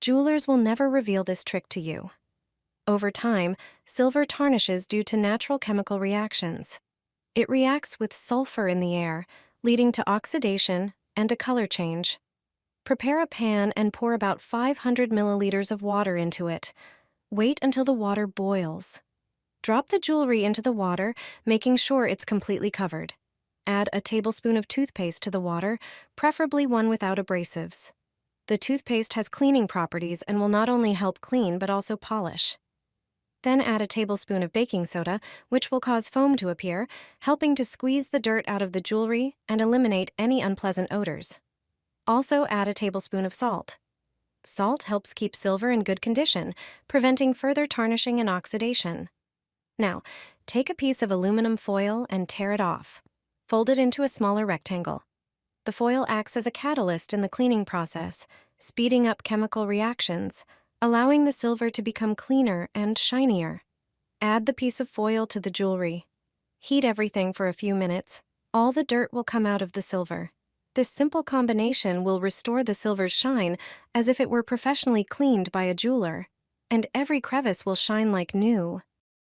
Jewelers will never reveal this trick to you. Over time, silver tarnishes due to natural chemical reactions. It reacts with sulfur in the air, leading to oxidation and a color change. Prepare a pan and pour about 500 milliliters of water into it. Wait until the water boils. Drop the jewelry into the water, making sure it's completely covered. Add a tablespoon of toothpaste to the water, preferably one without abrasives. The toothpaste has cleaning properties and will not only help clean but also polish. Then add a tablespoon of baking soda, which will cause foam to appear, helping to squeeze the dirt out of the jewelry and eliminate any unpleasant odors. Also add a tablespoon of salt. Salt helps keep silver in good condition, preventing further tarnishing and oxidation. Now, take a piece of aluminum foil and tear it off. Fold it into a smaller rectangle. The foil acts as a catalyst in the cleaning process, speeding up chemical reactions, allowing the silver to become cleaner and shinier. Add the piece of foil to the jewelry. Heat everything for a few minutes. All the dirt will come out of the silver. This simple combination will restore the silver's shine as if it were professionally cleaned by a jeweler, and every crevice will shine like new.